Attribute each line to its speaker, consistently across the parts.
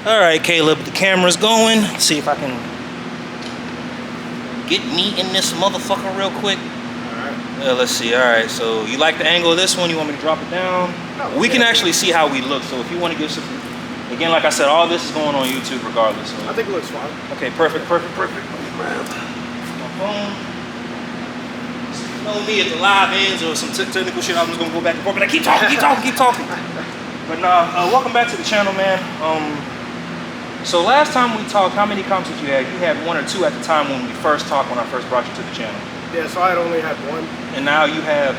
Speaker 1: All right, Caleb, the camera's going. Let's see if I can get me in this motherfucker real quick.
Speaker 2: All right.
Speaker 1: Let's see. All right, so you like the angle of this one? You want me to drop it down?
Speaker 2: Oh,
Speaker 1: we can actually see how we look. So if you want to give some, again, like I said, all this is going on YouTube regardless. So.
Speaker 2: I think it looks fine.
Speaker 1: Okay, perfect. Let me grab my phone. So you know me, at the live ends or some technical shit, I'm just gonna go back and forth. But I keep talking. But nah, welcome back to the channel, man. So last time we talked, how many comps did you have? You had 1 or 2 at the time when we first talked, when I first brought you to the channel.
Speaker 2: Yeah, so I had only had 1.
Speaker 1: And now you have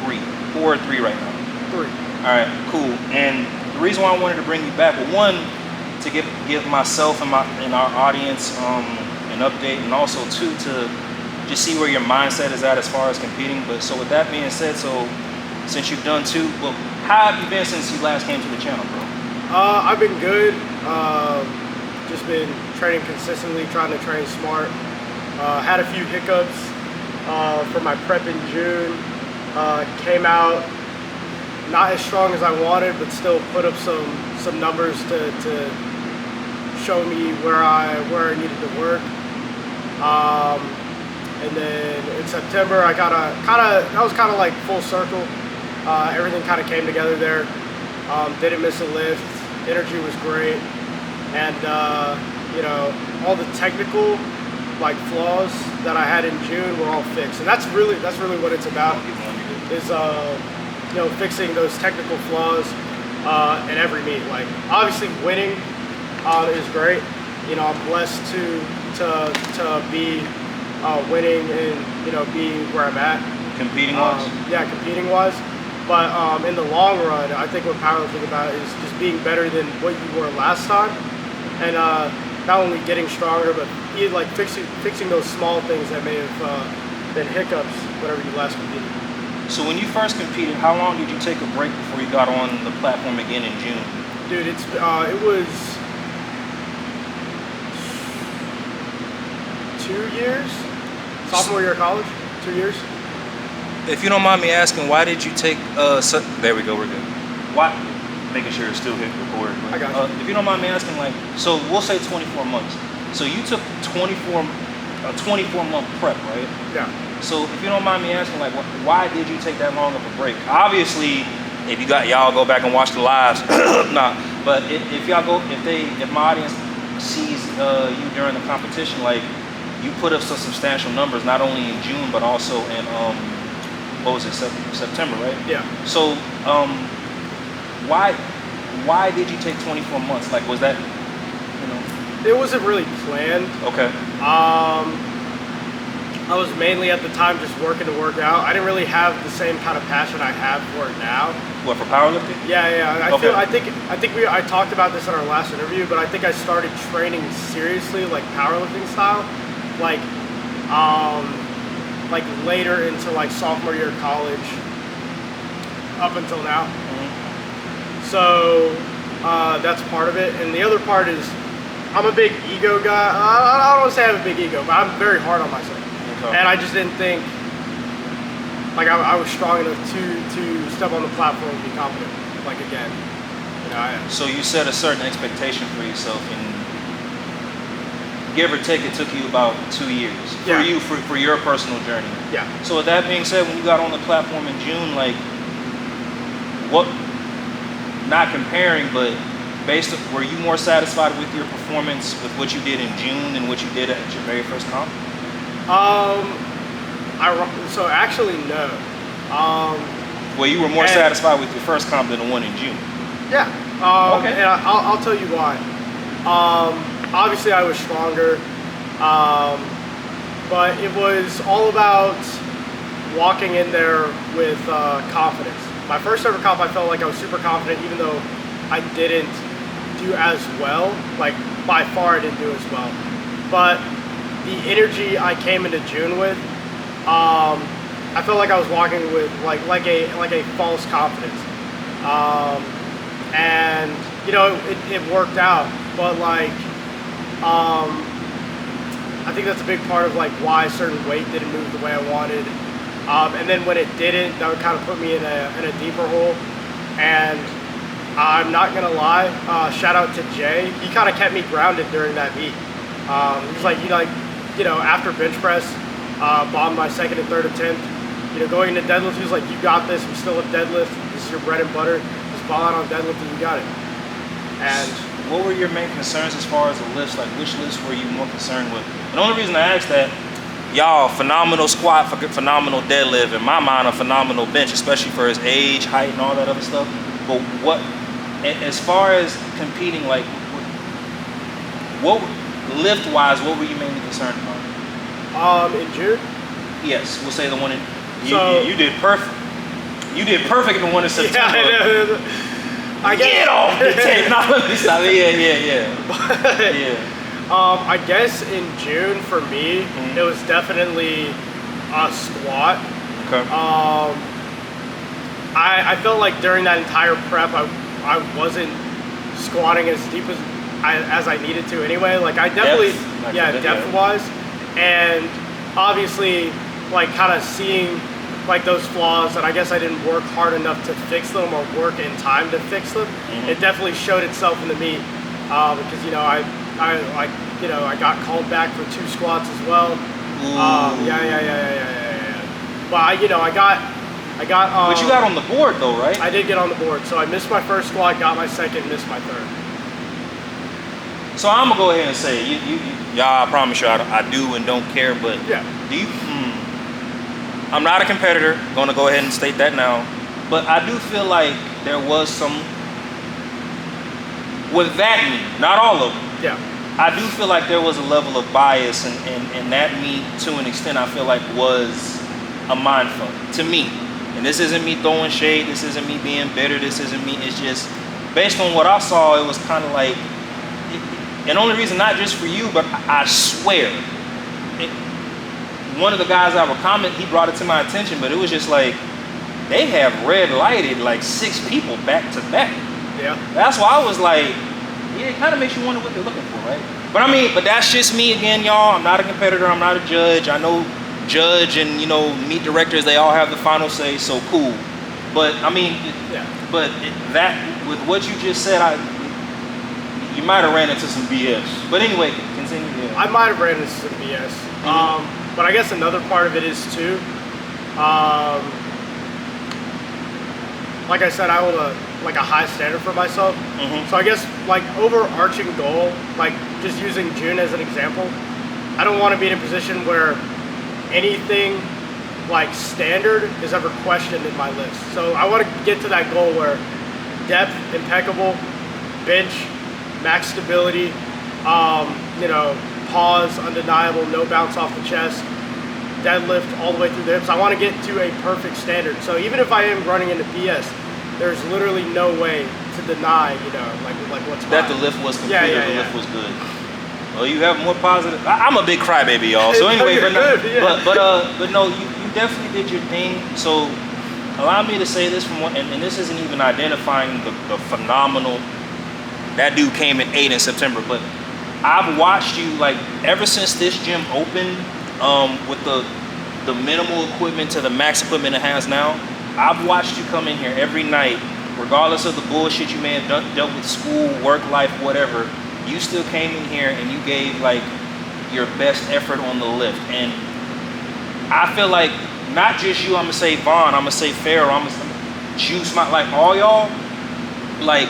Speaker 1: 3, 4 or 3 right now.
Speaker 2: 3.
Speaker 1: All right, cool. And the reason why I wanted to bring you back, well, 1, to give myself and our audience an update, and also 2, to just see where your mindset is at as far as competing. But so with that being said, so since you've done 2, well, how have you been since you last came to the channel, bro?
Speaker 2: I've been good. Just been training consistently, trying to train smart. Had a few hiccups for my prep in June. Came out not as strong as I wanted, but still put up some numbers to show me where I needed to work. And then in September, I that was kind of like full circle. Everything kind of came together there. Didn't miss a lift. Energy was great, and you know, all the technical like flaws that I had in June were all fixed, and that's really what it's about. Is you know, fixing those technical flaws in every meet. Like obviously winning is great. You know, I'm blessed to be winning and, you know, be where I'm at.
Speaker 1: Competing wise?
Speaker 2: Yeah, competing wise. But in the long run, I think what powerlifting about is just being better than what you were last time, and not only getting stronger, but like fixing those small things that may have been hiccups whenever you last competed.
Speaker 1: So when you first competed, how long did you take a break before you got on the platform again in June?
Speaker 2: Dude, it was 2 years. Sophomore year of college, 2 years.
Speaker 1: If you don't mind me asking, why did you take, there we go, we're good. Why, making sure it's still hitting record.
Speaker 2: I got you.
Speaker 1: If you don't mind me asking, like, so we'll say 24 months. So you took a 24-month prep, right?
Speaker 2: Yeah.
Speaker 1: So if you don't mind me asking, like, why did you take that long of a break? Obviously, if y'all go back and watch the lives, nah. But if my audience sees you during the competition, like, you put up some substantial numbers, not only in June, but also in, what was it, September, right?
Speaker 2: Yeah.
Speaker 1: So, why did you take 24 months? Like, was that, you know?
Speaker 2: It wasn't really planned.
Speaker 1: Okay.
Speaker 2: I was mainly at the time just working to work out. I didn't really have the same kind of passion I have for it now.
Speaker 1: What, for powerlifting?
Speaker 2: Yeah.
Speaker 1: Okay.
Speaker 2: I think I talked about this in our last interview, but I think I started training seriously, like powerlifting style, like later into like sophomore year of college, up until now. Mm-hmm. So that's part of it, and the other part is I'm a big ego guy. I don't want to say I have a big ego, but I'm very hard on myself. Okay. And I just didn't think like I was strong enough to step on the platform and be confident, like again. You know,
Speaker 1: so you set a certain expectation for yourself, and give or take, it took you about 2 years for you, for your personal journey.
Speaker 2: Yeah.
Speaker 1: So with that being said, when you got on the platform in June, like, what? Not comparing, but were you more satisfied with your performance with what you did in June than what you did at your very first comp?
Speaker 2: So actually no.
Speaker 1: Well, you were more satisfied with your first comp than the one in June.
Speaker 2: Yeah. Okay. And I'll tell you why. Obviously I was stronger, but it was all about walking in there with confidence. My first ever comp, I felt like I was super confident, even though I didn't do as well. Like by far I didn't do as well, but the energy I came into June with, I felt like I was walking with like a false confidence, and you know it worked out. But like I think that's a big part of like why a certain weight didn't move the way I wanted, and then when it didn't, that would kind of put me in a deeper hole. And I'm not gonna lie. Shout out to Jay. He kind of kept me grounded during that meet. He was like, after bench press, bombed my second and third attempt. Going into deadlift, he was like, you got this. We still have deadlift. This is your bread and butter. Just ball out on deadlift and you got it. And
Speaker 1: what were your main concerns as far as the lifts? Like, which lifts were you more concerned with? And the only reason I asked that, y'all, phenomenal squat, phenomenal deadlift. In my mind, a phenomenal bench, especially for his age, height, and all that other stuff. But what, as far as competing, like, what lift-wise, what were you mainly concerned about?
Speaker 2: In June?
Speaker 1: Yes, we'll say the one in. You did perfect. You did perfect in the one in September.
Speaker 2: Yeah,
Speaker 1: Get off the tape. No, let me stop. Yeah.
Speaker 2: I guess in June for me, it was definitely a squat.
Speaker 1: Okay.
Speaker 2: I felt like during that entire prep, I wasn't squatting as deep as I needed to anyway. Like I definitely, depth-wise, and obviously, like kind of seeing like those flaws that I guess I didn't work hard enough to fix them or work in time to fix them. It definitely showed itself in the meet because I got called back for 2 squats as well. But I got.
Speaker 1: But you got on the board though, right?
Speaker 2: I did get on the board, so I missed my first squat, got my second, missed my third.
Speaker 1: So I'm gonna go ahead and say, y'all, I promise you, I do and don't care, but do you? I'm not a competitor. Gonna go ahead and state that now, but I do feel like there was some with that meet, not all of them.
Speaker 2: Yeah.
Speaker 1: I do feel like there was a level of bias, and that meet, to an extent, I feel like was a mindfuck to me. And this isn't me throwing shade. This isn't me being bitter. This isn't me. It's just based on what I saw. It was kind of like, and only reason, not just for you, but I swear, one of the guys I would comment, he brought it to my attention, but it was just like, they have red lighted like 6 people back to back.
Speaker 2: Yeah. That's
Speaker 1: why I was like, yeah, it kind of makes you wonder what they're looking for, right? But I mean, but that's just me again, y'all. I'm not a competitor. I'm not a judge. I know judge and meet directors, they all have the final say, so cool. But I mean, that with what you just said, you might have ran into some BS. But anyway, continue. Yeah.
Speaker 2: I might have ran into some BS. But I guess another part of it is too, like I said, I hold a high standard for myself. So I guess like overarching goal, like just using June as an example, I don't want to be in a position where anything like standard is ever questioned in my list. So I want to get to that goal where depth impeccable, bench max stability, pause undeniable, no bounce off the chest, deadlift all the way through the hips. I want to get to a perfect standard. So even if I am running into BS, there's literally no way to deny, like what's
Speaker 1: that
Speaker 2: mine.
Speaker 1: The lift was complete, the lift was good. Well, you have more positive. I'm a big crybaby, y'all. So anyway, but no, you definitely did your thing. So allow me to say this from one, and this isn't even identifying the phenomenal. That dude came in 8 in September, but I've watched you like ever since this gym opened, with the minimal equipment to the max equipment it has now. I've watched you come in here every night, regardless of the bullshit you may have dealt with, school, work life, whatever. You still came in here and you gave like your best effort on the lift. And I feel like not just you, I'm gonna say Vaughn, I'm gonna say Pharaoh, I'm gonna Juice, like all y'all, like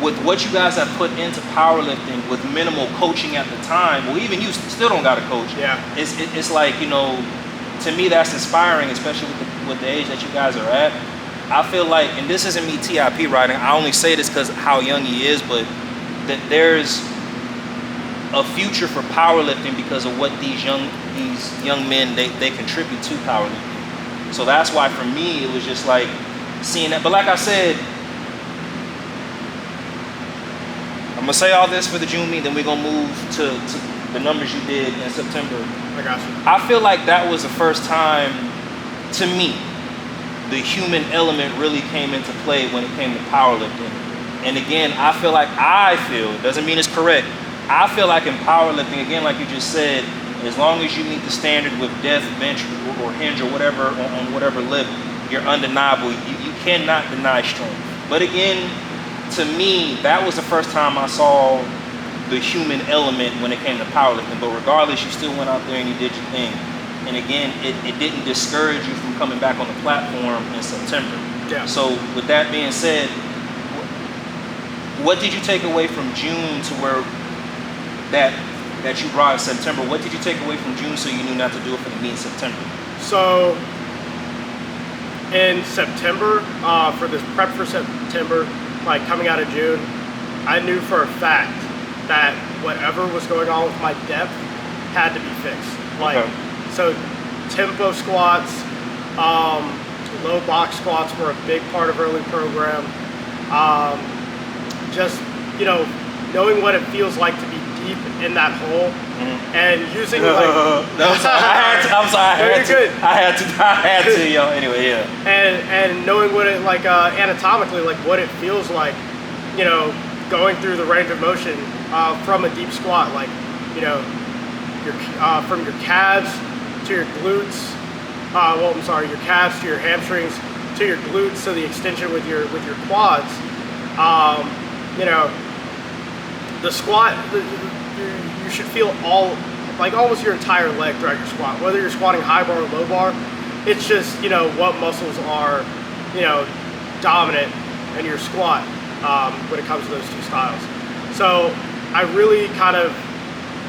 Speaker 1: with what you guys have put into powerlifting with minimal coaching at the time, well, even you still don't got a coach.
Speaker 2: Yeah.
Speaker 1: It's like, to me that's inspiring, especially with the age that you guys are at. I feel like, and this isn't me TIP riding, I only say this because how young he is, but that there's a future for powerlifting because of what these young men they contribute to powerlifting. So that's why for me it was just like seeing that. But like I said, I'm gonna say all this for the June meet, then we're gonna move to the numbers you did in September.
Speaker 2: I got you.
Speaker 1: I feel like that was the first time, to me, the human element really came into play when it came to powerlifting. And again, I feel, doesn't mean it's correct, I feel like in powerlifting, again, like you just said, as long as you meet the standard with death, bench, or hinge, or whatever, on whatever lift, you're undeniable. You cannot deny strength. But again, to me, that was the first time I saw the human element when it came to powerlifting. But regardless, you still went out there and you did your thing. And again, it didn't discourage you from coming back on the platform in September.
Speaker 2: Yeah.
Speaker 1: So with that being said, what did you take away from June to where that you brought in September? What did you take away from June so you knew not to do it for the meet in September?
Speaker 2: So in September, for this prep for September, like coming out of June, I knew for a fact that whatever was going on with my depth had to be fixed. Like,
Speaker 1: okay.
Speaker 2: So tempo squats, low box squats were a big part of early program. Just, you know, knowing what it feels like to be deep in that hole, and using like
Speaker 1: I'm sorry, I had to, yo. Anyway, yeah.
Speaker 2: And knowing what it like anatomically, like what it feels like, you know, going through the range of motion from a deep squat, like, you know, your from your calves to your glutes. Your calves to your hamstrings to your glutes, so the extension with your quads. You know, the squat, you should feel almost your entire leg throughout your squat, whether you're squatting high bar or low bar. It's just, you know, what muscles are, you know, dominant in your squat when it comes to those two styles. So I really kind of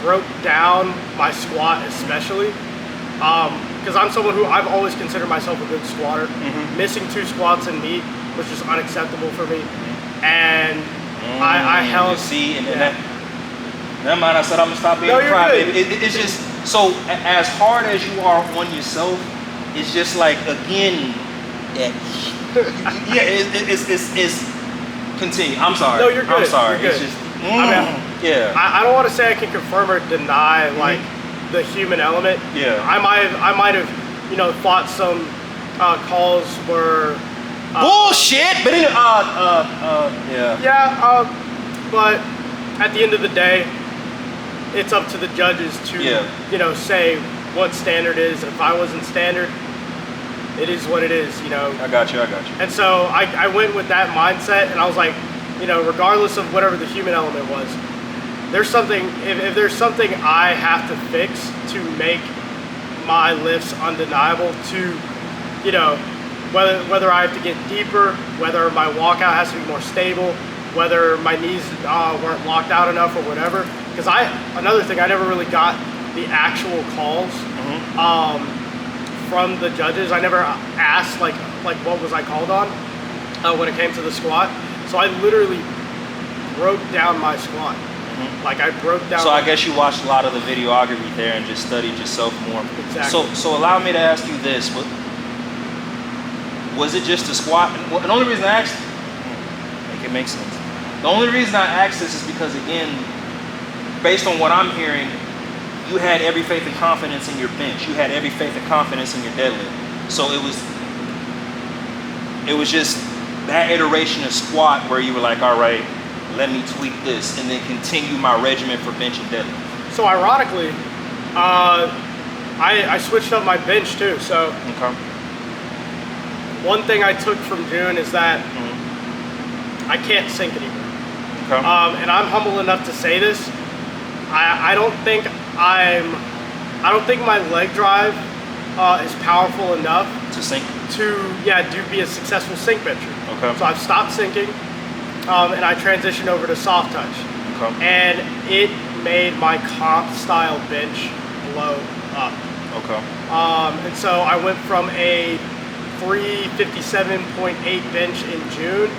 Speaker 2: broke down my squat, especially because I'm someone who I've always considered myself a good squatter. Missing 2 squats in meet was just unacceptable for me, and I held.
Speaker 1: See, and that. Never mind. I said I'm gonna stop being a crybaby. It's just so as hard as you are on yourself. It's just like again, it's continue. I'm sorry.
Speaker 2: No, you're good.
Speaker 1: I'm sorry.
Speaker 2: You're good.
Speaker 1: It's just
Speaker 2: I don't want to say I can confirm or deny like the human element.
Speaker 1: Yeah.
Speaker 2: I might have, you know, thought some calls were
Speaker 1: bullshit, but
Speaker 2: but at the end of the day, it's up to the judges to you know, say what standard is. If I wasn't standard, it is what it is, you know.
Speaker 1: I got you.
Speaker 2: And so I went with that mindset, and I was like, you know, regardless of whatever the human element was, there's something, if there's something I have to fix to make my lifts undeniable, to, you know, whether I have to get deeper, whether my walkout has to be more stable, whether my knees weren't locked out enough or whatever. Because another thing, I never really got the actual calls from the judges. I never asked like what was I called on when it came to the squat. So I literally broke down my squat. Like I broke down.
Speaker 1: So I guess you watched a lot of the videography there and just studied yourself more.
Speaker 2: Exactly.
Speaker 1: So allow me to ask you this: was it just a squat? And the only reason I asked, make it make sense. The only reason I asked this is because, again, based on what I'm hearing, you had every faith and confidence in your bench. You had every faith and confidence in your deadlift. So it was just that iteration of squat where you were like, all right, let me tweak this and then continue my regimen for bench and deadlift.
Speaker 2: So ironically, I switched up my bench too. So one thing I took from June is that I can't sink anymore. And I'm humble enough to say this. I don't think my leg drive is powerful enough
Speaker 1: to sink.
Speaker 2: To be a successful sink bencher.
Speaker 1: Okay.
Speaker 2: So I've stopped sinking, and I transitioned over to soft touch.
Speaker 1: Okay.
Speaker 2: And it made my comp style bench blow up.
Speaker 1: Okay.
Speaker 2: And so I went from a 357.8 bench in June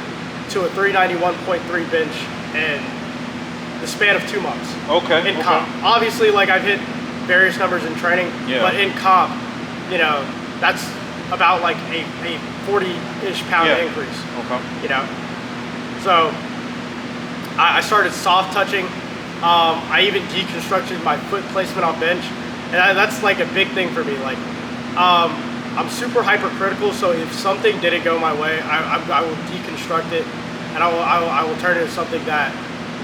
Speaker 2: to a 391.3 bench in the span of 2 months.
Speaker 1: Okay.
Speaker 2: In comp. Obviously, like I've hit various numbers in training, but in comp, you know, that's about like a 40-ish pound increase.
Speaker 1: Okay.
Speaker 2: You know, so I started soft touching. I even deconstructed my foot placement on bench, and that's like a big thing for me. Like, I'm super hypercritical, so if something didn't go my way, I will deconstruct it, and I will turn it into something that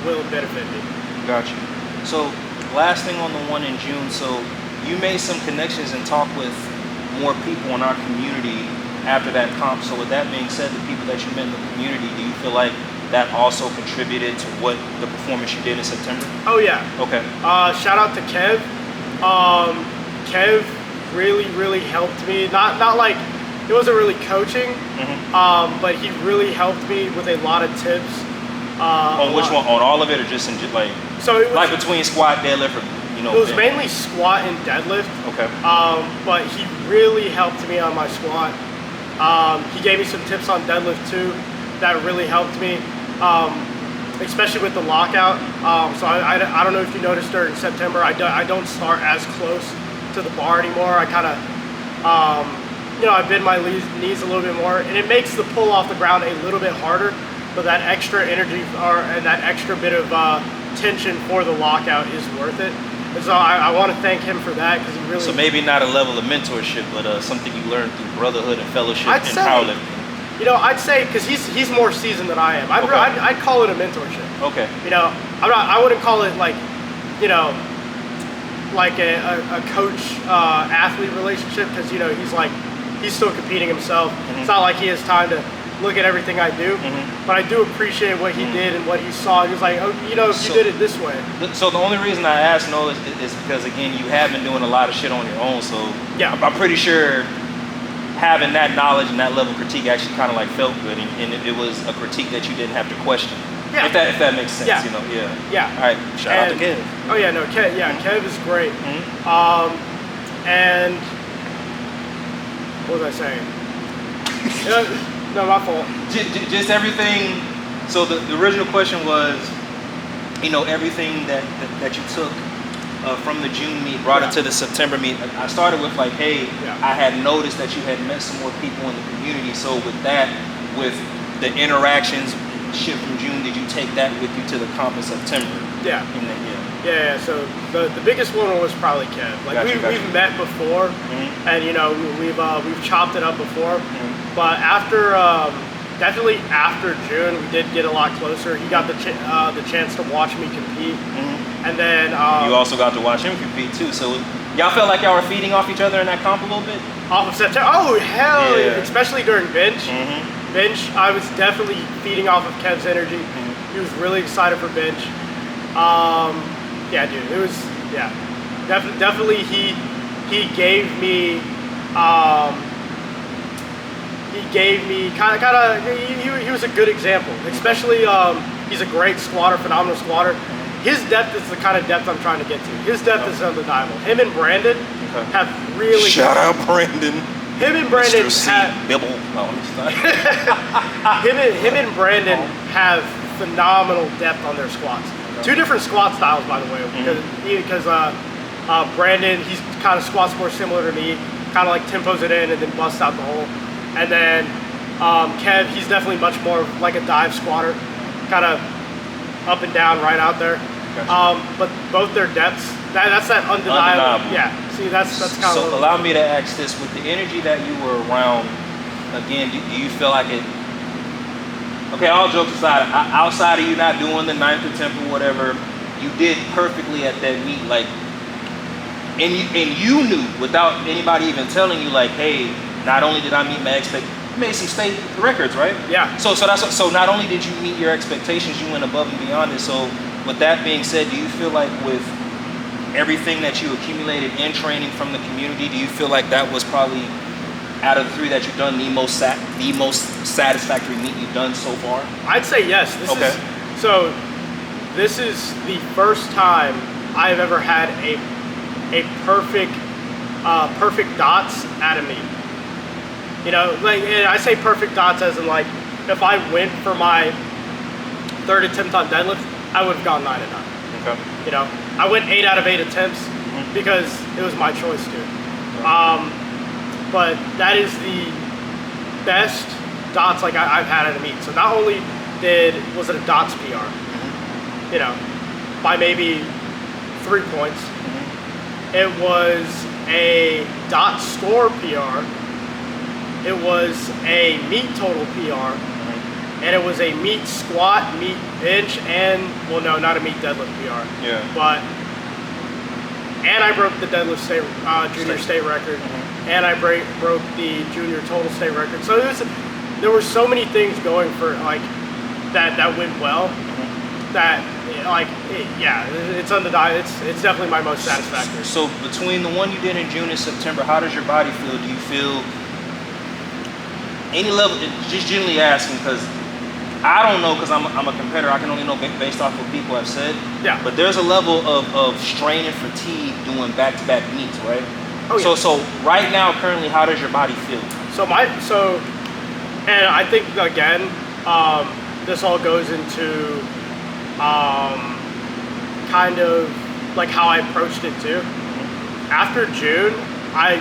Speaker 2: will benefit me.
Speaker 1: Gotcha. So last thing on the one in June, so you made some connections and talked with more people in our community after that comp. So with that being said, the people that you met in the community, do you feel like that also contributed to what the performance you did in September?
Speaker 2: Oh yeah.
Speaker 1: Okay.
Speaker 2: Shout out to Kev. Kev really helped me. Not like it wasn't really coaching, but he really helped me with a lot of tips.
Speaker 1: On which one? On all of it, or just in like?
Speaker 2: So it was,
Speaker 1: like between squat, deadlift, or
Speaker 2: it was mainly squat and deadlift.
Speaker 1: Okay.
Speaker 2: But he really helped me on my squat. He gave me some tips on deadlift too that really helped me, especially with the lockout. So I don't know if you noticed during September, I don't start as close to the bar anymore. I kind of, I bend my knees a little bit more, and it makes the pull off the ground a little bit harder. But that extra energy and that extra bit of tension for the lockout is worth it. And so I want to thank him for that, because he really.
Speaker 1: So maybe not a level of mentorship, but something you learned through brotherhood and fellowship in powerlifting.
Speaker 2: I'd say, because he's more seasoned than I am. I'd call it a mentorship.
Speaker 1: Okay.
Speaker 2: I wouldn't call it like, like a coach athlete relationship, because he's still competing himself. It's not like he has time to look at everything I do, but I do appreciate what he did and what he saw. He was like, if you did it this way.
Speaker 1: So the only reason I asked Noah is because, again, you have been doing a lot of shit on your own. So yeah, I'm pretty sure having that knowledge and that level of critique actually kind of like felt good, and it was a critique that you didn't have to question. Yeah. If that makes sense,
Speaker 2: Yeah.
Speaker 1: Yeah. All right. Shout out to Kev.
Speaker 2: Oh yeah, no, Kev. Yeah, Kev is great. And what was I saying? No, my fault.
Speaker 1: Just everything. So the original question was, everything that you took from the June meet, brought it to the September meet. I started with like, hey, I had noticed that you had met some more people in the community. So with that, with the interactions, shit from June, did you take that with you to the comp in September?
Speaker 2: Yeah. Yeah. So the biggest one was probably Kev. Like we've met before, and we've chopped it up before. But definitely after June, we did get a lot closer. He got the chance to watch me compete, and then
Speaker 1: you also got to watch him compete too. So y'all felt like y'all were feeding off each other in that comp a little bit.
Speaker 2: Off of September? Oh hell! Yeah. Especially during bench. Bench, I was definitely feeding off of Kev's energy. He was really excited for bench. Yeah, dude, it was definitely he gave me. He was a good example, especially he's a great squatter, phenomenal squatter. His depth is the kind of depth I'm trying to get to. His depth is undeniable. Him and Brandon have really...
Speaker 1: Shout out Brandon.
Speaker 2: Him and Brandon him and Brandon have phenomenal depth on their squats. Two different squat styles, by the way, because Brandon, he's kind of squats more similar to me, kind of like tempos it in and then busts out the hole. And then Kev, he's definitely much more like a dive squatter, kind of up and down, right out there. Gotcha. But both their depths, that's that undeniable. Yeah. See, that's kind of.
Speaker 1: So allow me to ask this: with the energy that you were around, again, do you feel like it? Okay, all jokes aside, outside of you not doing the 9th or 10th or whatever, you did perfectly at that meet, like, and you knew without anybody even telling you, like, hey. Not only did I meet my expectations, you made some state records, right?
Speaker 2: Yeah.
Speaker 1: So not only did you meet your expectations, you went above and beyond it. So with that being said, do you feel like with everything that you accumulated in training from the community, do you feel like that was probably, out of the 3 that you've done, the most satisfactory meet you've done so far?
Speaker 2: I'd say yes. This is the first time I've ever had a perfect dots at a meet. I say perfect dots as in, like, if I went for my 3rd attempt on deadlift, I would have gone 9 and 9. Okay. I went 8 out of 8 attempts because it was my choice to. But that is the best dots like I've had at a meet. So not only was it a dots PR, by maybe 3 points, it was a dot score PR. It was a meet total PR, and it was a meet squat, meet bench, and, well, no, not a meet deadlift PR.
Speaker 1: Yeah.
Speaker 2: And I broke the deadlift junior state record. and I broke the junior total state record. So there were so many things going for like that went well. That like it's undeniable. It's definitely my most satisfactory.
Speaker 1: So between the one you did in June and September, how does your body feel? Do you feel any level? Just generally asking, because I don't know, because I'm a competitor. I can only know based off what people have said.
Speaker 2: Yeah.
Speaker 1: But there's a level of strain and fatigue doing back-to-back meets, right?
Speaker 2: Oh yeah.
Speaker 1: So right now, currently, how does your body feel?
Speaker 2: And I think again, this all goes into kind of like how I approached it too. After June, I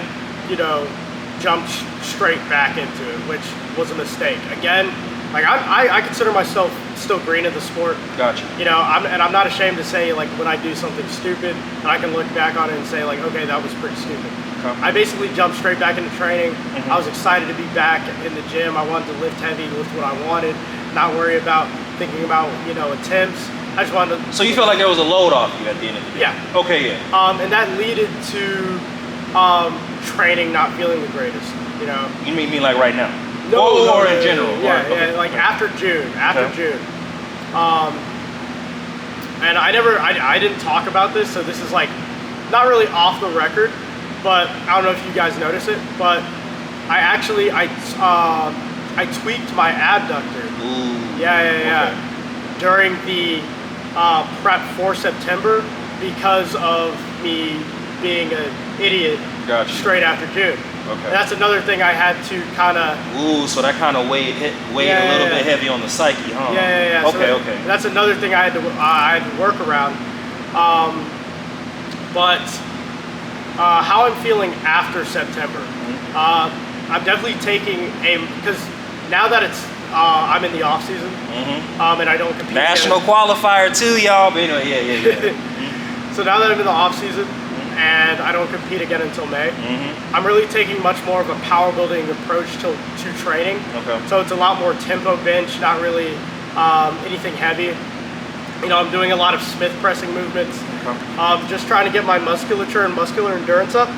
Speaker 2: jumped straight back into it, which was a mistake. Again, like I consider myself still green in the sport.
Speaker 1: Gotcha.
Speaker 2: I'm not ashamed to say, like, when I do something stupid, and I can look back on it and say, like, okay, that was pretty stupid. Okay. I basically jumped straight back into training. I was excited to be back in the gym. I wanted to lift heavy, lift what I wanted, not worry about thinking about attempts. I just wanted to.
Speaker 1: So you felt like there was a load off you at the end of the day?
Speaker 2: Yeah.
Speaker 1: Okay, yeah.
Speaker 2: And that leaded to training not feeling the greatest.
Speaker 1: You mean like right now?
Speaker 2: No,
Speaker 1: or in general?
Speaker 2: Yeah, like after June. June. And I didn't talk about this, so this is like not really off the record, but I don't know if you guys notice it, but I tweaked my adductor.
Speaker 1: Ooh.
Speaker 2: Yeah. Okay. During the prep for September because of me being an idiot.
Speaker 1: Gotcha.
Speaker 2: Straight after June. Okay. And that's another thing I had to kind of.
Speaker 1: Ooh, so that kind of weighed a little bit heavy on the psyche, huh?
Speaker 2: Yeah.
Speaker 1: Okay,
Speaker 2: so
Speaker 1: okay.
Speaker 2: That's another thing I had to work around. But how I'm feeling after September, I'm definitely taking because now that it's I'm in the off season, and I don't compete.
Speaker 1: National qualifier too, y'all. But anyway, yeah.
Speaker 2: So now that I'm in the off season, and I don't compete again until May, I'm really taking much more of a power building approach to training. Okay. So it's a lot more tempo bench, not really anything heavy. I'm doing a lot of Smith pressing movements. Okay. Just trying to get my musculature and muscular endurance up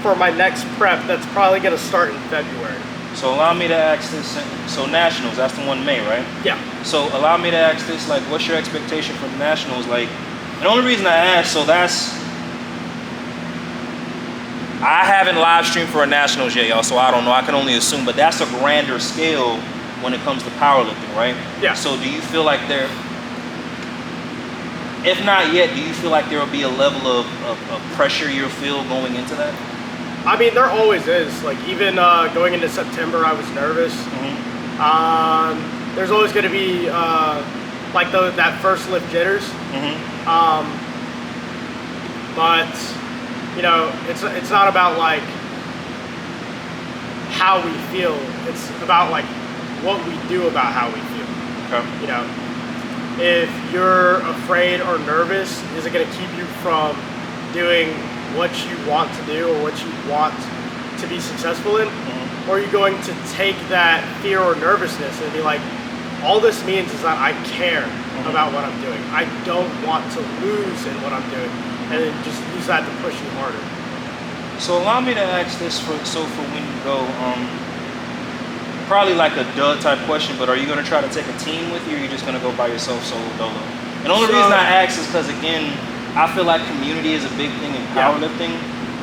Speaker 2: for my next prep that's probably going to start in February.
Speaker 1: So allow me to ask this. So Nationals, that's the one in May, right?
Speaker 2: Yeah.
Speaker 1: So allow me to ask this, like, what's your expectation for the Nationals? Like, the only reason I asked, I haven't live streamed for a Nationals yet, y'all, so I don't know. I can only assume, but that's a grander scale when it comes to powerlifting, right?
Speaker 2: Yeah.
Speaker 1: So do you feel like if not yet, do you feel like there will be a level of pressure you'll feel going into that?
Speaker 2: I mean, there always is. Like, even going into September, I was nervous. There's always going to be like that first lift jitters. But it's not about like how we feel. It's about like what we do about how we feel. Okay. If you're afraid or nervous, is it going to keep you from doing what you want to do or what you want to be successful in? Or are you going to take that fear or nervousness and be like, all this means is that I care about what I'm doing. I don't want to lose in what I'm doing. And then just use that to push you harder.
Speaker 1: So allow me to ask this for when you go, probably like a duh type question, but are you going to try to take a team with you, or are you just going to go by yourself solo dolo? And the only reason I ask is because, again, I feel like community is a big thing in powerlifting.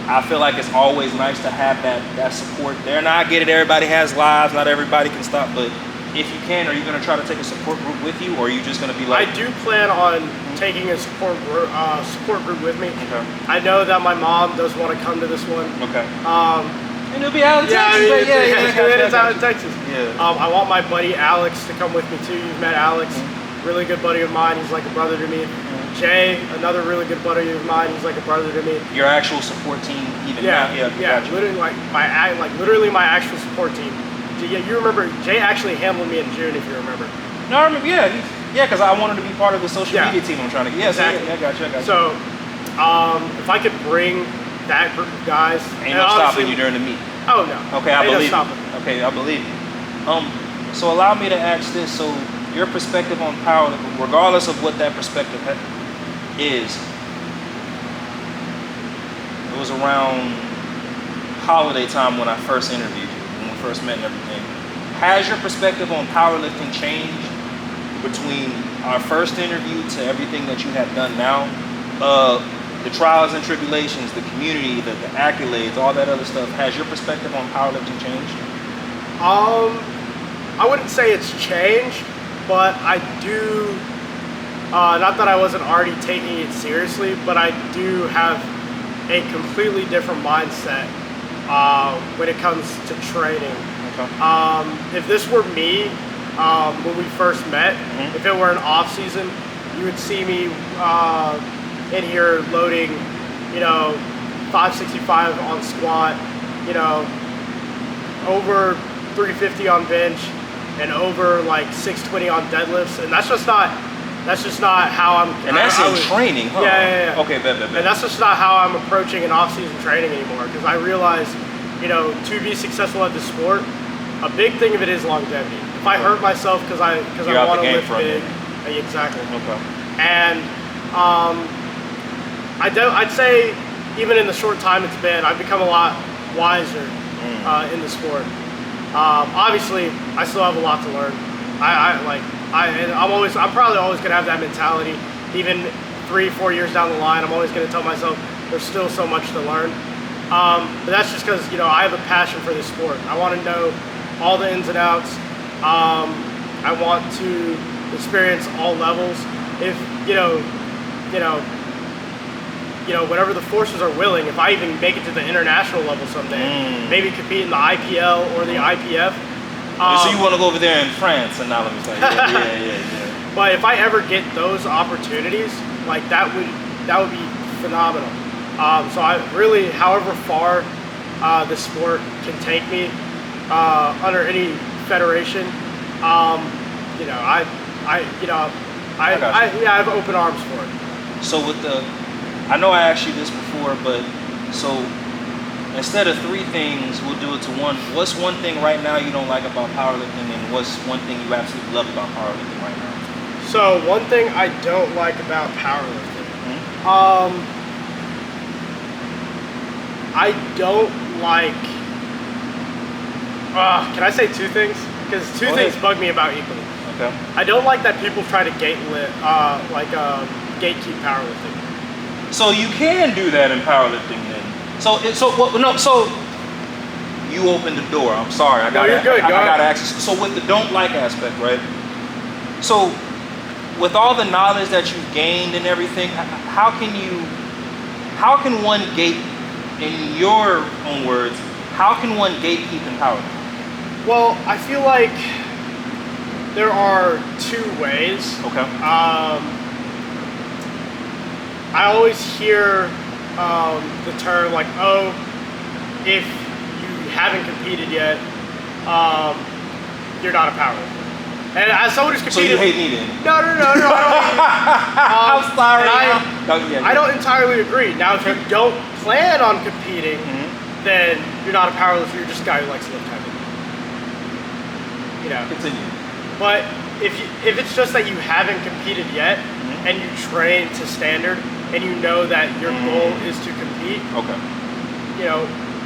Speaker 1: I feel like it's always nice to have that support there. Now I get it, everybody has lives, not everybody can stop, but if you can, are you going to try to take a support group with you, or are you just going to be like...
Speaker 2: I do plan on taking a support group with me. Okay. I know that my mom does want to come to this one. Okay. And
Speaker 1: it'll be out in Texas.
Speaker 2: It's out in Texas.
Speaker 1: Yeah.
Speaker 2: I want my buddy Alex to come with me too. You've met Alex, really good buddy of mine. He's like a brother to me. Jay, another really good buddy of mine. He's like a brother to me.
Speaker 1: Your actual support team, even
Speaker 2: now?
Speaker 1: Yeah.
Speaker 2: Gotcha. Literally my actual support team. Yeah, you remember Jay actually handled me in June, if you remember.
Speaker 1: No, I remember. Yeah, because I wanted to be part of the social media team. I'm trying to. Yeah, exactly. I got you.
Speaker 2: So, if I could bring that group of guys,
Speaker 1: ain't no stopping you during the meet.
Speaker 2: Oh no.
Speaker 1: Okay, I believe you. Okay, I believe you. So allow me to ask this. So your perspective on powerlifting, regardless of what that perspective is, it was around holiday time when I first interviewed you, when we first met and everything. Has your perspective on powerlifting changed between our first interview to everything that you have done now? The trials and tribulations, the community, the accolades, all that other stuff. Has your perspective on powerlifting changed?
Speaker 2: I wouldn't say it's changed, but I do, not that I wasn't already taking it seriously, but I do have a completely different mindset when it comes to training. Okay. If this were me, when we first met, if it were an off season, you would see me in here loading, 565 on squat, over 350 on bench, and over like 620 on deadlifts, and that's just not how I'm.
Speaker 1: And that's in training, huh?
Speaker 2: Yeah.
Speaker 1: Okay, bet.
Speaker 2: And that's just not how I'm approaching an off-season training anymore. Because I realize, to be successful at the sport, a big thing of it is longevity. If I hurt myself because I want to lift big, exactly. Okay. And I'd say even in the short time it's been, I've become a lot wiser in the sport. Obviously, I still have a lot to learn. I'm probably always gonna have that mentality. Even 3-4 years down the line, I'm always gonna tell myself there's still so much to learn. But that's just because I have a passion for this sport. I want to know all the ins and outs. I want to experience all levels. If whatever the forces are willing, if I even make it to the international level someday, maybe compete in the IPL or the IPF.
Speaker 1: So you want to go over there in France and now let me say, yeah.
Speaker 2: But if I ever get those opportunities, like that would be phenomenal. So I really, however far the sport can take me under any federation, I have open arms for it.
Speaker 1: So with I know I asked you this before, but so instead of 3 things, we'll do it to 1. What's one thing right now you don't like about powerlifting, and what's one thing you absolutely love about powerlifting right now?
Speaker 2: So one thing I don't like about powerlifting, I don't like. Can I say 2 things? Because 2 things bug me about equally.
Speaker 1: Okay.
Speaker 2: I don't like that people try to gatekeep powerlifting.
Speaker 1: So you can do that in powerlifting then. So you opened the door. I'm sorry. I gotta ask you. So with the don't like aspect, right? So with all the knowledge that you've gained and everything, how can one gate, in your own words, how can one gatekeep in powerlifting?
Speaker 2: Well, I feel like there are 2 ways.
Speaker 1: Okay.
Speaker 2: I always hear the term like, if you haven't competed yet, you're not a powerlifter. And as someone who's competed,
Speaker 1: so you hate me then?
Speaker 2: No, I don't.
Speaker 1: I'm sorry.
Speaker 2: I don't entirely agree. Now, if you don't plan on competing, then you're not a powerlifter. You're just a guy who likes to lift heavy.
Speaker 1: Continue.
Speaker 2: But if it's just that you haven't competed yet and you train to standard and you know that your goal is to compete,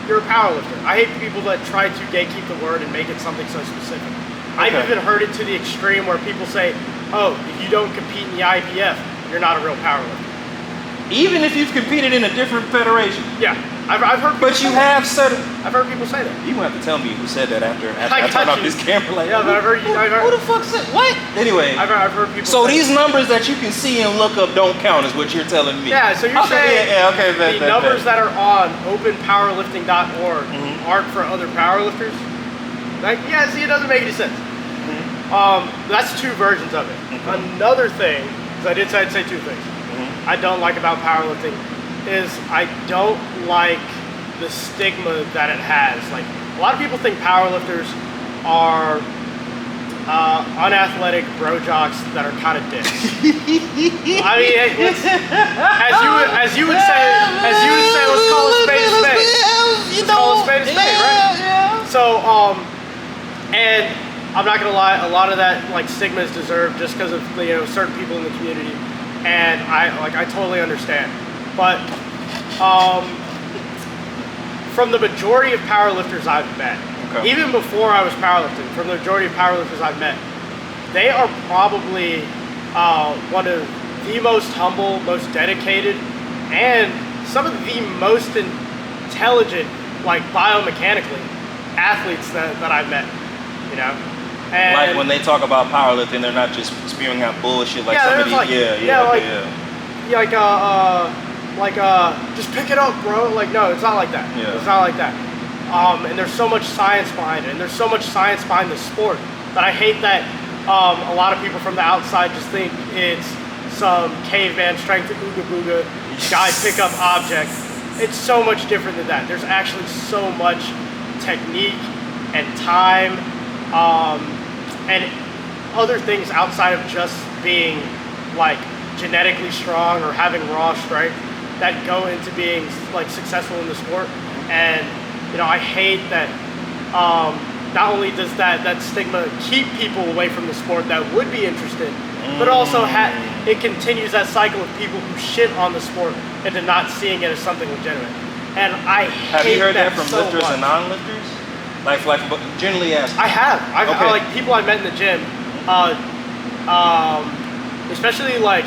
Speaker 2: you're a powerlifter. I hate people that try to gatekeep the word and make it something so specific. I've even heard it to the extreme where people say, if you don't compete in the IPF, you're not a real powerlifter.
Speaker 1: Even if you've competed in a different federation?
Speaker 2: Yeah. I've heard people say
Speaker 1: that.
Speaker 2: I've heard people say that.
Speaker 1: You won't have to tell me who said that after I turn off this camera. Like,
Speaker 2: yeah, but I've heard
Speaker 1: who the fuck said what? Anyway,
Speaker 2: I've heard people.
Speaker 1: So these numbers that you can see and look up don't count, is what you're telling me.
Speaker 2: Yeah. So you're saying the numbers that are on openpowerlifting.org aren't for other powerlifters? Like, see, it doesn't make any sense. That's 2 versions of it. Another thing, because I'd say 2 things. I don't like about powerlifting is I don't like the stigma that it has. Like, a lot of people think powerlifters are unathletic bro jocks that are kind of dicks. I mean, as you would say, let's call a spade a spade. Let's call a spade a spade, right? Yeah. So, and I'm not gonna lie, a lot of that stigma is deserved just because of certain people in the community. And I totally understand, but from the majority of powerlifters I've met, even before I was powerlifting, from the majority of powerlifters I've met, they are probably one of the most humble, most dedicated, and some of the most intelligent, like biomechanically, athletes that I've met, you know? And
Speaker 1: like when they talk about powerlifting, they're not just spewing out bullshit like somebody,
Speaker 2: just pick it up, bro. Like, no, it's not like that.
Speaker 1: Yeah.
Speaker 2: It's not like that. And there's so much science behind it, and there's so much science behind the sport that I hate that a lot of people from the outside just think it's some caveman strength ooga booga guy pick up object. It's so much different than that. There's actually so much technique and time and other things outside of just being like genetically strong or having raw strength that go into being like successful in the sport. And you know, I hate that not only does that stigma keep people away from the sport that would be interested, but also it continues that cycle of people who shit on the sport into not seeing it as something legitimate. And I
Speaker 1: have
Speaker 2: hate
Speaker 1: you heard that from
Speaker 2: so
Speaker 1: lifters
Speaker 2: much.
Speaker 1: and non-lifters? Like generally asking.
Speaker 2: I have. Like people I met in the gym, especially like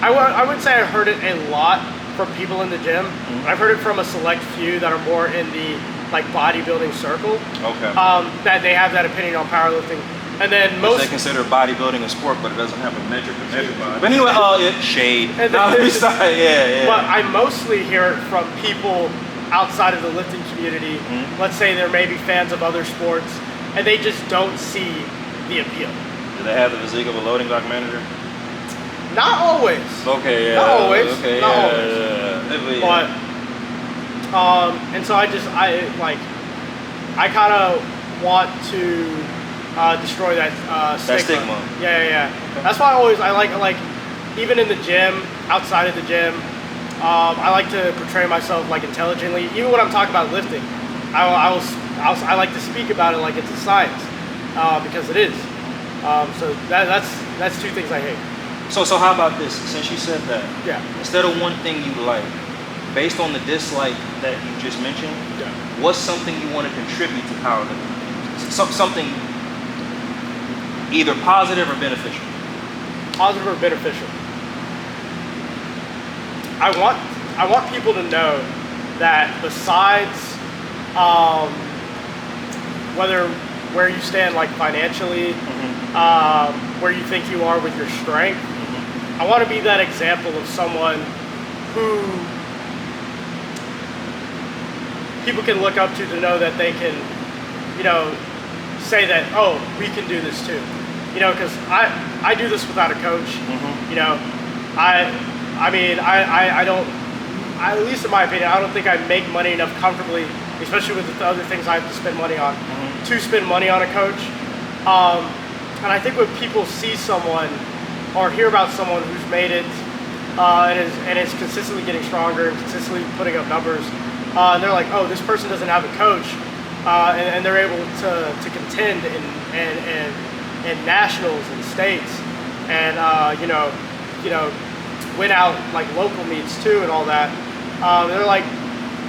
Speaker 2: I would say I heard it a lot from people in the gym. I've heard it from a select few that are more in the like bodybuilding circle.
Speaker 1: Okay.
Speaker 2: That they have that opinion on powerlifting, and then most
Speaker 1: they consider bodybuilding a sport, but it doesn't have a metric to measure by. But anyway, shade.
Speaker 2: And then,
Speaker 1: yeah.
Speaker 2: But I mostly hear it from people outside of the lifting community. Let's say they're maybe fans of other sports, and they just don't see the appeal.
Speaker 1: Do they have the physique of a loading dock manager?
Speaker 2: Not always.
Speaker 1: Okay, yeah.
Speaker 2: Not always.
Speaker 1: Okay,
Speaker 2: not
Speaker 1: yeah,
Speaker 2: always.
Speaker 1: Yeah.
Speaker 2: But and so I kind of want to destroy that stigma. Yeah. Okay. That's why I like even in the gym, outside of the gym, I like to portray myself like intelligently. Even when I'm talking about lifting, I like to speak about it like it's a science because it is. So that's two things I hate.
Speaker 1: So how about this? Since you said that, instead of one thing you like, based on the dislike that you just mentioned, what's something you want to contribute to powerlifting? Something either positive or beneficial.
Speaker 2: Positive or beneficial. I want people to know that besides where you stand like financially, where you think you are with your strength, I want to be that example of someone who people can look up to know that they can, you know, say that, oh, we can do this too. You know, because I do this without a coach. You know, I don't, at least in my opinion, I don't think I make money enough comfortably, especially with the other things I have to spend money on, to spend money on a coach. And I think when people see someone or hear about someone who's made it and is consistently getting stronger and consistently putting up numbers, and they're like, oh, this person doesn't have a coach, and they're able to contend in nationals and states, and you know, win out like local meets too and all that. They're like,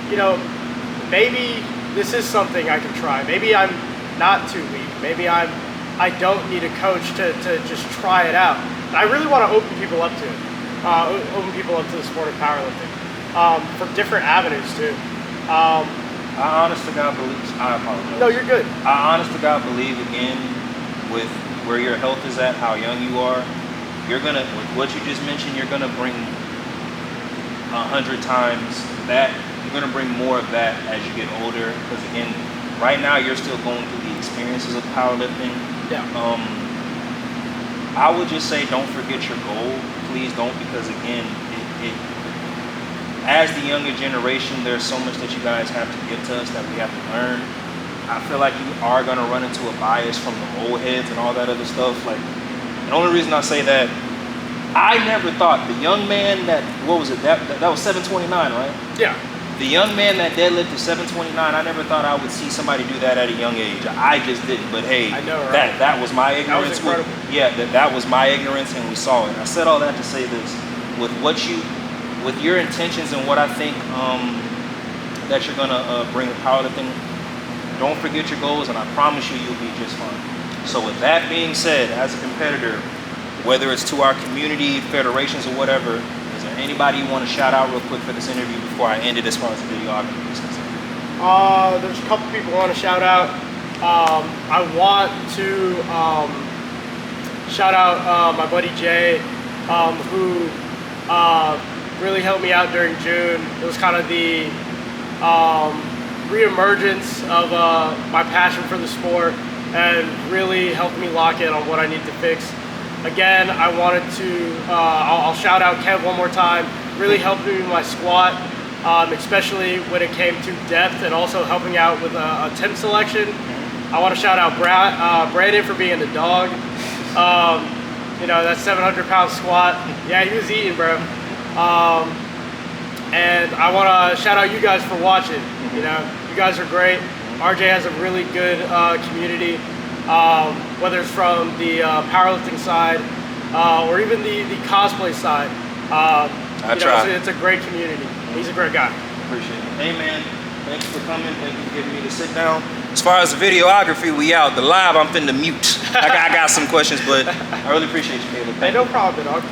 Speaker 2: you know, maybe this is something I can try. Maybe I'm not too weak. Maybe I don't need a coach to just try it out. And I really want to open people up to it. Open people up to the sport of powerlifting for different avenues too.
Speaker 1: I honest to God believe, I apologize.
Speaker 2: No, you're good.
Speaker 1: I honest to God believe, again, with where your health is at, how young you are, you're gonna, with what you just mentioned, you're gonna bring 100 times that. You're gonna bring more of that as you get older, because again, right now you're still going through the experiences of powerlifting.
Speaker 2: Yeah.
Speaker 1: I would just say don't forget your goal. Please don't, because again, as the younger generation, there's so much that you guys have to give to us that we have to learn. I feel like you are going to run into a bias from the old heads and all that other stuff. Like, the only reason I say that, I never thought the young man that, what was it, that was 729, right?
Speaker 2: Yeah.
Speaker 1: The young man that deadlifted 729, I never thought I would see somebody do that at a young age. I just didn't, but hey,
Speaker 2: I know, right?
Speaker 1: that was my ignorance.
Speaker 2: That was incredible.
Speaker 1: That was my ignorance, and we saw it. I said all that to say this: with your intentions and what I think that you're gonna bring to powerlifting, don't forget your goals, and I promise you, you'll be just fine. So with that being said, as a competitor, whether it's to our community, federations, or whatever, is there anybody you want to shout out real quick for this interview before I end it as far as the videography is concerned?
Speaker 2: There's a couple people I want to shout out. I want to shout out my buddy Jay, who really helped me out during June. It was kind of the re-emergence of my passion for the sport, and really helped me lock in on what I need to fix. Again, I wanted to, I'll shout out Kev one more time, really helped me with my squat, especially when it came to depth, and also helping out with a temp selection. I want to shout out Brandon for being the dog. You know, that 700-pound squat, yeah, he was eating, bro. And I want to shout out you guys for watching. You know, you guys are great. RJ has a really good community, whether it's from the powerlifting side or even the cosplay side. It's a great community. He's a great guy.
Speaker 1: Appreciate it. Hey man, thanks for coming. Thank you for giving me the sit down. As far as the videography, we out. The live, I'm finna mute. I got some questions, but I really appreciate you, Caleb.
Speaker 2: Hey, no problem, dog.